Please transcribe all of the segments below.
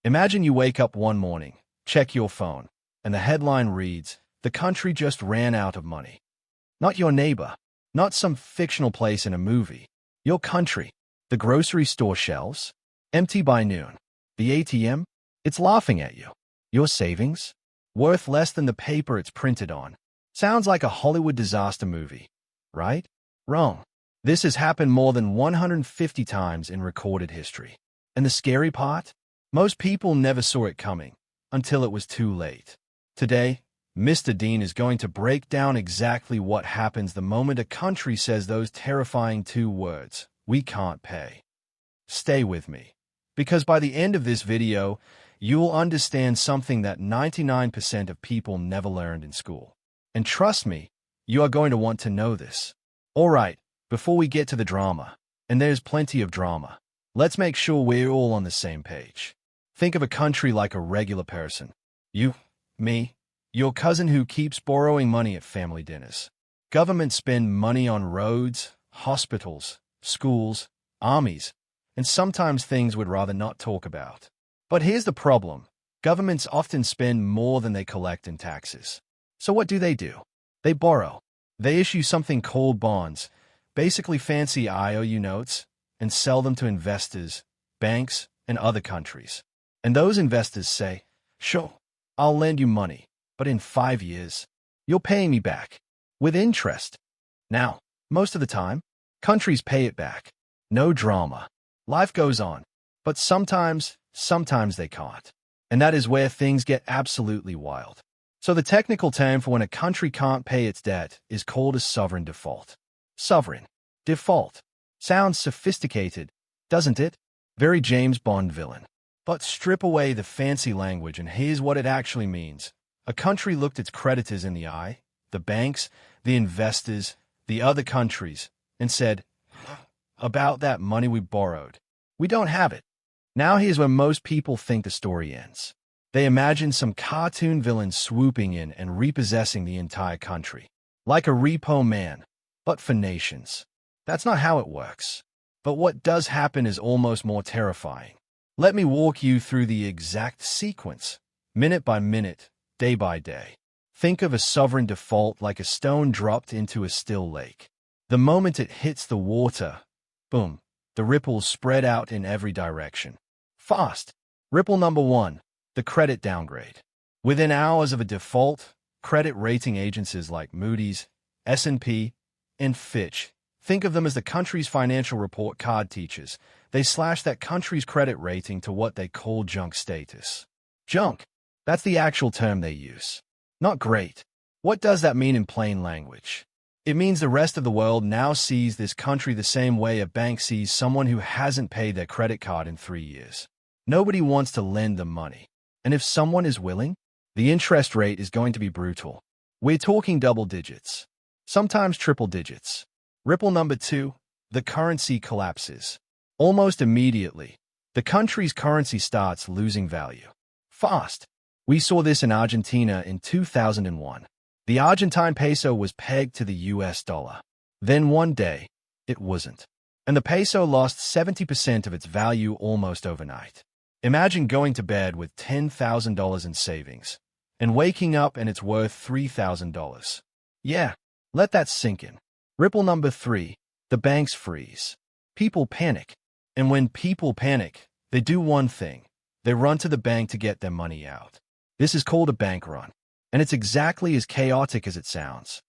Imagine you wake up one morning, check your phone, and the headline reads, "The country just ran out of money." Not your neighbor, not some fictional place in a movie. Your country. The grocery store shelves, empty by noon. The ATM, it's laughing at you. Your savings, worth less than the paper it's printed on. Sounds like a Hollywood disaster movie, right? Wrong. This has happened more than 150 times in recorded history. And the scary part? Most people never saw it coming until it was too late. Today, Mr. Dean is going to break down exactly what happens the moment a country says those terrifying two words, "We can't pay." Stay with me, because by the end of this video, you'll understand something that 99% of people never learned in school. And trust me, you are going to want to know this. Alright, before we get to the drama, and there's plenty of drama, let's make sure we're all on the same page. Think of a country like a regular person. You, me, your cousin who keeps borrowing money at family dinners. Governments spend money on roads, hospitals, schools, armies, and sometimes things we'd rather not talk about. But here's the problem. Governments often spend more than they collect in taxes. So what do? They borrow. They issue something called bonds, basically fancy IOU notes, and sell them to investors, banks, and other countries. And those investors say, "Sure, I'll lend you money, but in 5 years, you'll pay me back with interest." Now, most of the time, countries pay it back. No drama. Life goes on. But sometimes they can't. And that is where things get absolutely wild. So the technical term for when a country can't pay its debt is called a sovereign default. Sovereign default. Sounds sophisticated, doesn't it? Very James Bond villain. But strip away the fancy language and here's what it actually means. A country looked its creditors in the eye, the banks, the investors, the other countries, and said, "About that money we borrowed, we don't have it." Now here's where most people think the story ends. They imagine some cartoon villain swooping in and repossessing the entire country. Like a repo man, but for nations. That's not how it works. But what does happen is almost more terrifying. Let me walk you through the exact sequence, minute by minute, day by day. Think of a sovereign default like a stone dropped into a still lake. The moment it hits the water, boom, the ripples spread out in every direction. Fast. Ripple number 1, the credit downgrade. Within hours of a default, credit rating agencies like Moody's, S&P, and Fitch, think of them as the country's financial report card teachers. They slash that country's credit rating to what they call junk status. Junk. That's the actual term they use. Not great. What does that mean in plain language? It means the rest of the world now sees this country the same way a bank sees someone who hasn't paid their credit card in 3 years. Nobody wants to lend them money. And if someone is willing, the interest rate is going to be brutal. We're talking double digits. Sometimes triple digits. Ripple number 2, the currency collapses. Almost immediately, the country's currency starts losing value. Fast. We saw this in Argentina in 2001. The Argentine peso was pegged to the US dollar. Then one day, it wasn't. And the peso lost 70% of its value almost overnight. Imagine going to bed with $10,000 in savings and waking up and it's worth $3,000. Yeah, let that sink in. Ripple number 3, the banks freeze. People panic. And when people panic, they do one thing. They run to the bank to get their money out. This is called a bank run. And it's exactly as chaotic as it sounds.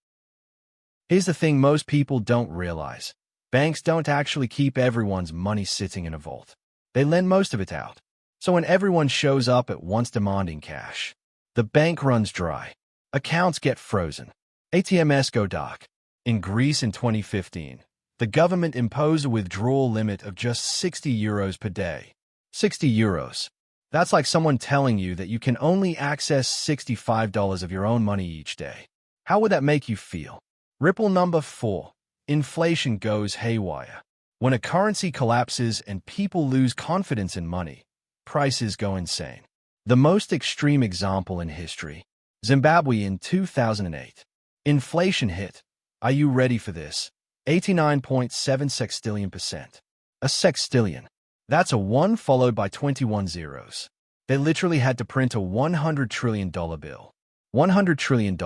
Here's the thing most people don't realize. Banks don't actually keep everyone's money sitting in a vault. They lend most of it out. So when everyone shows up at once demanding cash, the bank runs dry. Accounts get frozen. ATMs go dark. In Greece in 2015, the government imposed a withdrawal limit of just €60 per day. €60. That's like someone telling you that you can only access $65 of your own money each day. How would that make you feel? Ripple number 4. Inflation goes haywire. When a currency collapses and people lose confidence in money, prices go insane. The most extreme example in history, Zimbabwe in 2008. Inflation hit. Are you ready for this? 89.7 sextillion%. A sextillion. That's a 1 followed by 21 zeros. They literally had to print a $100 trillion bill. $100 trillion.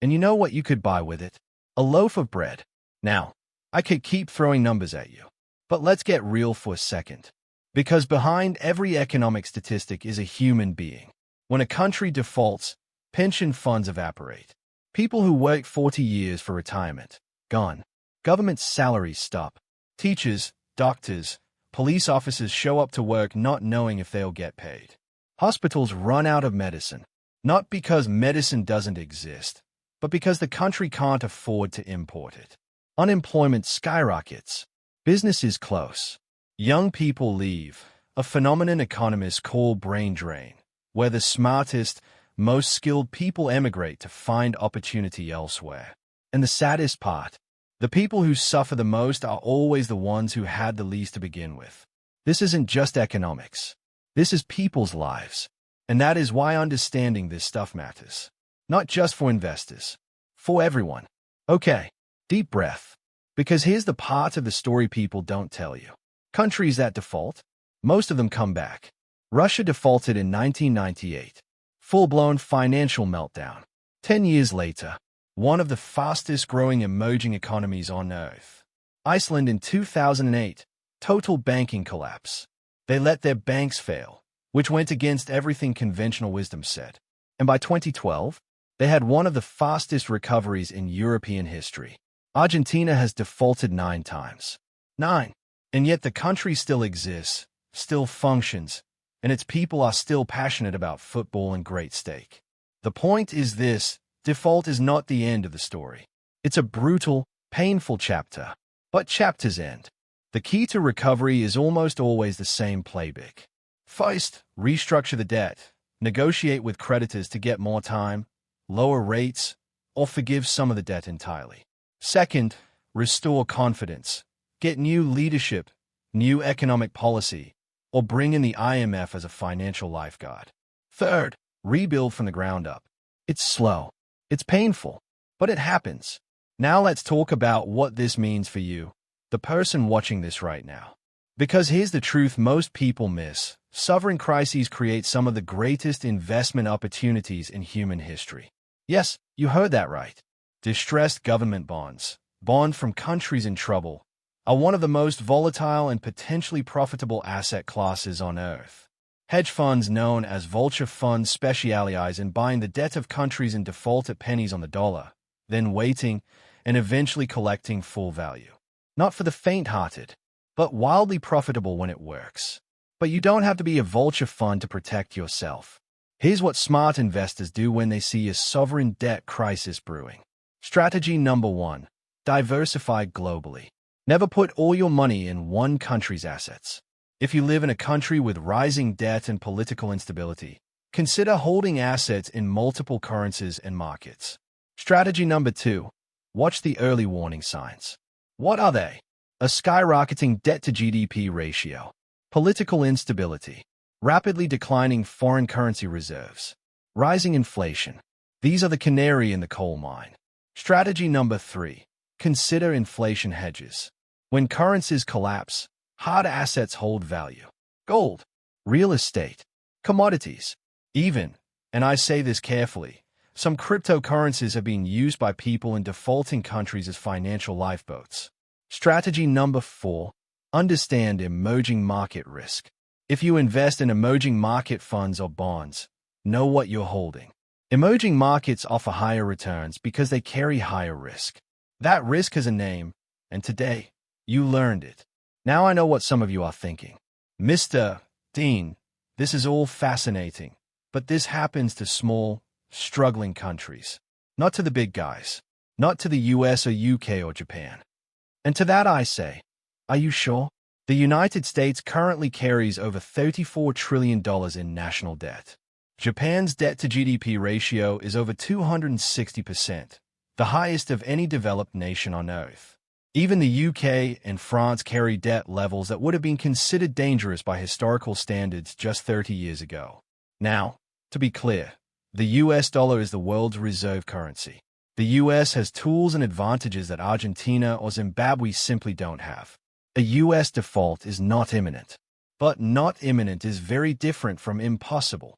And you know what you could buy with it? A loaf of bread. Now, I could keep throwing numbers at you, but let's get real for a second. Because behind every economic statistic is a human being. When a country defaults, pension funds evaporate. People who work 40 years for retirement, gone. Government salaries stop. Teachers, doctors, police officers show up to work not knowing if they'll get paid. Hospitals run out of medicine, not because medicine doesn't exist, but because the country can't afford to import it. Unemployment skyrockets. Businesses close. Young people leave, a phenomenon economists call brain drain, where the smartest, most skilled people emigrate to find opportunity elsewhere. And the saddest part, the people who suffer the most are always the ones who had the least to begin with. This isn't just economics. This is people's lives. And that is why understanding this stuff matters. Not just for investors. For everyone. Okay, deep breath. Because here's the part of the story people don't tell you. Countries that default, most of them come back. Russia defaulted in 1998. Full-blown financial meltdown. 10 years later, one of the fastest-growing emerging economies on Earth. Iceland in 2008, total banking collapse. They let their banks fail, which went against everything conventional wisdom said. And by 2012, they had one of the fastest recoveries in European history. Argentina has defaulted 9 times. 9. And yet the country still exists, still functions, and its people are still passionate about football and great steak. The point is this: default is not the end of the story. It's a brutal, painful chapter. But chapters end. The key to recovery is almost always the same playbook. First, restructure the debt, negotiate with creditors to get more time, lower rates, or forgive some of the debt entirely. Second, restore confidence. Get new leadership, new economic policy, or bring in the IMF as a financial lifeguard. Third, rebuild from the ground up. It's slow. It's painful. But it happens. Now let's talk about what this means for you, the person watching this right now. Because here's the truth most people miss. Sovereign crises create some of the greatest investment opportunities in human history. Yes, you heard that right. Distressed government bonds, bonds from countries in trouble, are one of the most volatile and potentially profitable asset classes on Earth. Hedge funds known as vulture funds specialize in buying the debt of countries in default at pennies on the dollar, then waiting and eventually collecting full value. Not for the faint-hearted, but wildly profitable when it works. But you don't have to be a vulture fund to protect yourself. Here's what smart investors do when they see a sovereign debt crisis brewing. Strategy number 1. Diversify globally. Never put all your money in one country's assets. If you live in a country with rising debt and political instability, consider holding assets in multiple currencies and markets. Strategy number 2. Watch the early warning signs. What are they? A skyrocketing debt-to-GDP ratio, political instability, rapidly declining foreign currency reserves, rising inflation. These are the canary in the coal mine. Strategy number 3. Consider inflation hedges. When currencies collapse, hard assets hold value. Gold, real estate, commodities, even, and I say this carefully, some cryptocurrencies are being used by people in defaulting countries as financial lifeboats. Strategy number 4. Understand emerging market risk. If you invest in emerging market funds or bonds, know what you're holding. Emerging markets offer higher returns because they carry higher risk. That risk has a name, and today, you learned it. Now I know what some of you are thinking. Mr. Dean, this is all fascinating, but this happens to small, struggling countries, not to the big guys, not to the US or UK or Japan. And to that I say, are you sure? The United States currently carries over $34 trillion in national debt. Japan's debt-to-GDP ratio is over 260%, the highest of any developed nation on Earth. Even the UK and France carry debt levels that would have been considered dangerous by historical standards just 30 years ago. Now, to be clear, the US dollar is the world's reserve currency. The US has tools and advantages that Argentina or Zimbabwe simply don't have. A US default is not imminent. But not imminent is very different from impossible.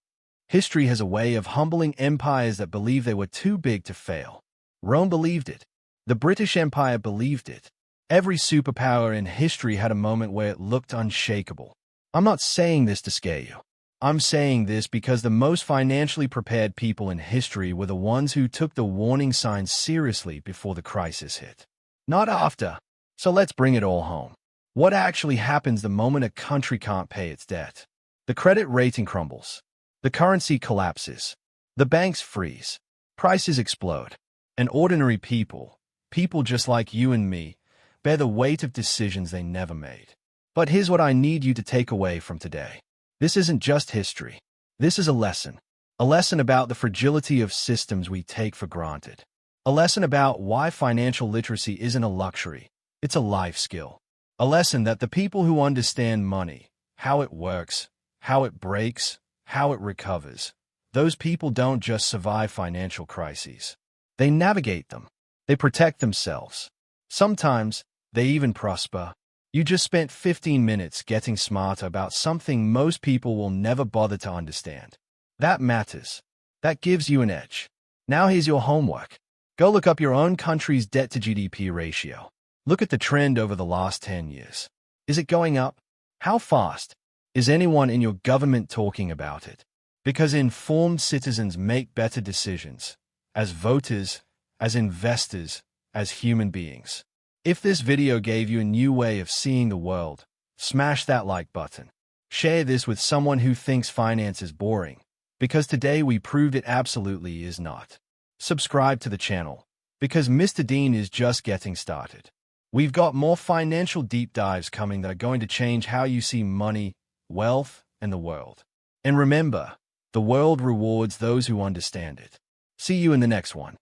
History has a way of humbling empires that believe they were too big to fail. Rome believed it. The British Empire believed it. Every superpower in history had a moment where it looked unshakable. I'm not saying this to scare you. I'm saying this because the most financially prepared people in history were the ones who took the warning signs seriously before the crisis hit. Not after. So let's bring it all home. What actually happens the moment a country can't pay its debt? The credit rating crumbles. The currency collapses. The banks freeze. Prices explode. And ordinary people, people just like you and me, bear the weight of decisions they never made. But here's what I need you to take away from today. This isn't just history. This is a lesson. A lesson about the fragility of systems we take for granted. A lesson about why financial literacy isn't a luxury. It's a life skill. A lesson that the people who understand money, how it works, how it breaks, how it recovers, those people don't just survive financial crises. They navigate them. They protect themselves. Sometimes, they even prosper. You just spent 15 minutes getting smarter about something most people will never bother to understand. That matters. That gives you an edge. Now here's your homework. Go look up your own country's debt-to-GDP ratio. Look at the trend over the last 10 years. Is it going up? How fast? Is anyone in your government talking about it? Because informed citizens make better decisions, as voters, as investors, as human beings. If this video gave you a new way of seeing the world, smash that like button. Share this with someone who thinks finance is boring, because today we proved it absolutely is not. Subscribe to the channel, because Mr. Dean is just getting started. We've got more financial deep dives coming that are going to change how you see money, wealth, and the world. And remember, the world rewards those who understand it. See you in the next one.